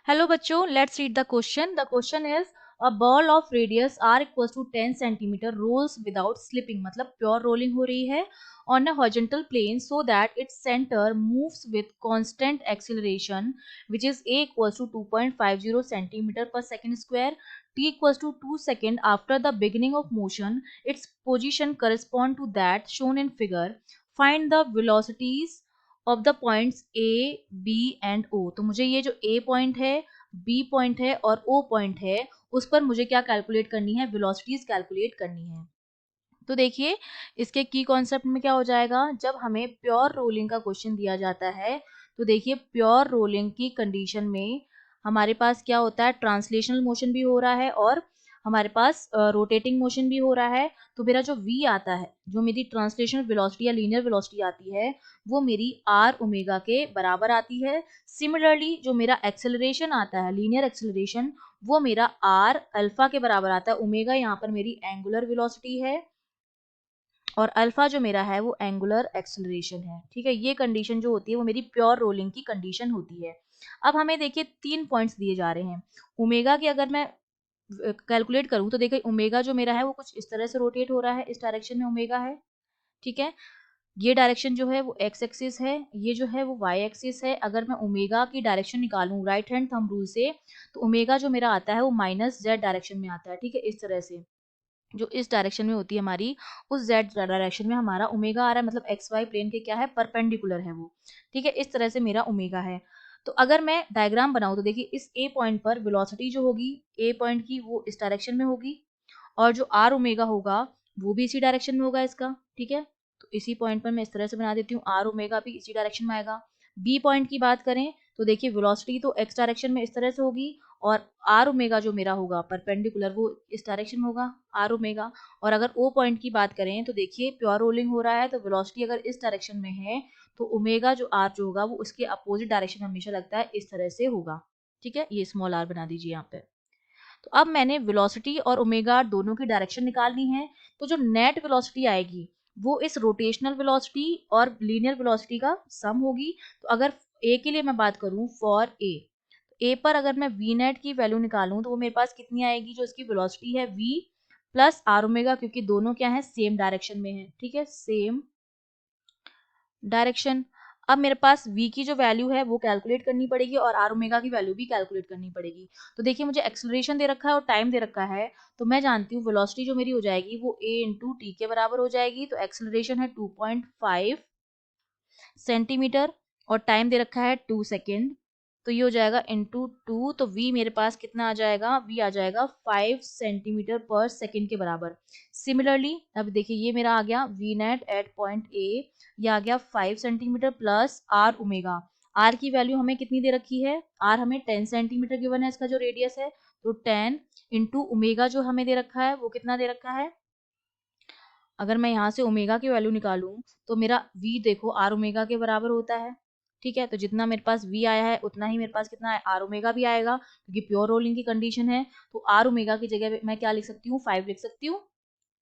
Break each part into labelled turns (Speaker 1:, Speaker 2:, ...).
Speaker 1: Hello बच्चों, let's read the question. The question is a ball of radius r equals to 10 centimeter rolls without slipping. मतलब pure rolling हो रही है on a horizontal plane so that its center moves with constant acceleration which is a equals to 2.50 centimeter per second square, t equals to 2 second after the beginning of motion. Its position correspond to that shown in figure. Find the velocities of the points A B and O. तो मुझे ये जो A point है, B point है और O point है उस पर मुझे क्या कैलकुलेट करनी है, वेलोसिटीज कैलकुलेट करनी है। तो देखिए इसके की कॉन्सेप्ट में क्या हो जाएगा, जब हमें प्योर रोलिंग का क्वेश्चन दिया जाता है तो देखिए प्योर रोलिंग की कंडीशन में हमारे पास क्या होता है, ट्रांसलेशनल मोशन भी हो रहा है और हमारे पास रोटेटिंग मोशन भी हो रहा है। तो मेरा जो v आता है, जो मेरी ट्रांसलेशनल वेलोसिटी या लीनियर वेलोसिटी आती है वो मेरी r ओमेगा के बराबर आती है। सिमिलरली जो मेरा एक्सेलरेशन आता है, लीनियर एक्सेलरेशन, वो मेरा r अल्फा के बराबर आता है। ओमेगा यहाँ पर मेरी एंगुलर वेलोसिटी है और अल्फा जो मेरा है वो एंगुलर एक्सेलरेशन है। ठीक है, ये कंडीशन जो होती है वो मेरी प्योर रोलिंग की कंडीशन होती है। अब हमें देखिए 3 पॉइंट्स दिए जा रहे हैं। ओमेगा की अगर मैं कैलकुलेट करूं तो देखिए ओमेगा जो मेरा है वो कुछ इस तरह से रोटेट हो रहा है, इस डायरेक्शन में ओमेगा है। ठीक है, ये डायरेक्शन जो है वो एक्स एक्सिस है, ये जो है वो वाई एक्सिस है। अगर मैं ओमेगा की डायरेक्शन निकालूं राइट हैंड थंब रूल से तो ओमेगा जो मेरा आता है वो माइनस जेड डायरेक्शन में आता है। ठीक है, इस तरह से जो इस डायरेक्शन में होती है हमारी, उस जेड डायरेक्शन में हमारा ओमेगा आ रहा है, मतलब एक्स वाई प्लेन के क्या है, परपेंडिकुलर है वो। ठीक है, इस तरह से मेरा ओमेगा है। तो अगर मैं डायग्राम बनाऊं तो देखिए इस ए पॉइंट पर वेलोसिटी जो होगी ए पॉइंट की वो इस डायरेक्शन में होगी और जो आर ओमेगा होगा वो भी इसी डायरेक्शन में होगा इसका। ठीक है, तो इसी पॉइंट पर मैं इस तरह से बना देती हूँ, आर ओमेगा भी इसी डायरेक्शन में आएगा। बी पॉइंट की बात करें तो देखिए वेलोसिटी तो एक्स डायरेक्शन में इस तरह से होगी और आर ओमेगा जो मेरा होगा परपेंडिकुलर वो इस डायरेक्शन में होगा, आर ओमेगा। और अगर ओ पॉइंट की बात करें तो देखिए प्योर रोलिंग हो रहा है तो वेलोसिटी अगर इस डायरेक्शन में है तो ओमेगा जो आर जो होगा वो उसके अपोजिट डायरेक्शन में हमेशा लगता है, इस तरह से होगा। ठीक है, ये स्मॉल आर बना दीजिए यहाँ पे। तो अब मैंने वेलोसिटी और ओमेगा दोनों की डायरेक्शन निकालनी है। तो जो नेट वेलोसिटी आएगी वो इस रोटेशनल वेलोसिटी और लीनियर वेलोसिटी का सम होगी। तो अगर ए के लिए मैं बात करूं, फॉर ए पर अगर मैं वी नेट की वैल्यू निकालूं तो वो मेरे पास कितनी आएगी, जो इसकी वेलोसिटी है v प्लस आर ओमेगा, क्योंकि दोनों क्या है, सेम डायरेक्शन में है। ठीक है, सेम डायरेक्शन। अब मेरे पास v की जो वैल्यू है वो कैलकुलेट करनी पड़ेगी और r ओमेगा की वैल्यू भी कैलकुलेट करनी पड़ेगी। तो देखिए मुझे एक्सेलरेशन दे रखा है और टाइम दे रखा है, तो मैं जानती हूँ वेलोसिटी जो मेरी हो जाएगी वो a इंटू टी के बराबर हो जाएगी। तो एक्सेलरेशन है 2.5 सेंटीमीटर और टाइम दे रखा है 2 सेकेंड। तो ये हो जाएगा इंटू 2, तो v मेरे पास कितना आ जाएगा, v आ जाएगा 5 सेंटीमीटर पर सेकेंड के बराबर। सिमिलरली अब देखिए ये मेरा आ गया v net eight point A, ये आ गया 5 centimetre plus R omega. R की वैल्यू हमें कितनी दे रखी है, आर हमें 10 सेंटीमीटर गिवन है, इसका जो रेडियस है। तो 10 इंटू ओमेगा जो हमें दे रखा है वो कितना दे रखा है, अगर मैं यहाँ से ओमेगा की वैल्यू निकालूं तो मेरा v देखो आर ओमेगा के बराबर होता है। ठीक है, तो जितना मेरे पास v आया है उतना ही मेरे पास कितना है, आर ओमेगा भी आएगा, क्योंकि प्योर रोलिंग की कंडीशन है। तो आर ओमेगा की जगह मैं क्या लिख सकती हूँ, 5 लिख सकती हूँ,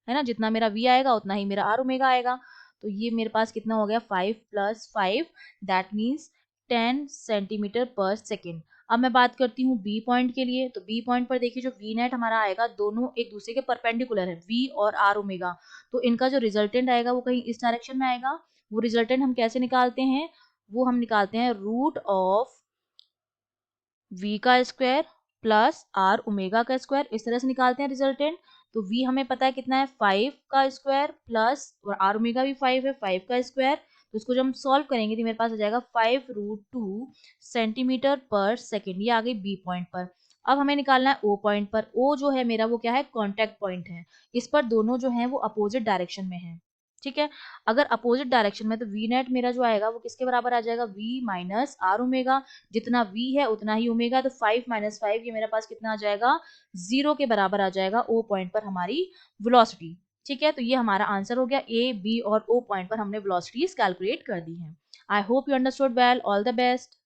Speaker 1: है ना। जितना मेरा v आएगा उतना ही मेरा आर ओमेगा आएगा। तो ये मेरे पास कितना हो गया, 5 प्लस 5, दैट मीन्स 10 सेंटीमीटर पर सेकेंड। अब मैं बात करती हूँ बी पॉइंट के लिए। तो बी पॉइंट पर देखिए जो वी नेट हमारा आएगा, दोनों एक दूसरे के परपेंडिकुलर है, v और आर ओमेगा। तो इनका जो रिजल्टेंट आएगा वो कहीं इस डायरेक्शन में आएगा। वो रिजल्टेंट हम कैसे निकालते हैं, वो हम निकालते हैं रूट ऑफ v का स्क्वायर प्लस आर ओमेगा का स्क्वायर, इस तरह से निकालते हैं रिजल्टेंट। तो v हमें पता है कितना है, 5 का स्क्वायर प्लस और आर ओमेगा भी 5 है, 5 का स्क्वायर। तो इसको जब हम सॉल्व करेंगे तो मेरे पास आ जाएगा 5√2 सेंटीमीटर पर सेकेंड। ये आ गई बी पॉइंट पर। अब हमें निकालना है ओ पॉइंट पर। ओ जो है मेरा वो क्या है, कॉन्टेक्ट पॉइंट है। इस पर दोनों जो है वो अपोजिट डायरेक्शन में है। ठीक है, अगर अपोजिट डायरेक्शन में तो वी नेट मेरा जो आएगा वो किसके बराबर आ जाएगा, v माइनस आर ओमेगा। जितना v है उतना ही ओमेगा, तो 5 माइनस 5 ये मेरे पास कितना आ जाएगा, 0 के बराबर आ जाएगा ओ पॉइंट पर हमारी वेलोसिटी। ठीक है, तो ये हमारा आंसर हो गया, ए बी और ओ पॉइंट पर हमने वेलोसिटीज कैलकुलेट कर दी हैं। I hope you understood well, all the best.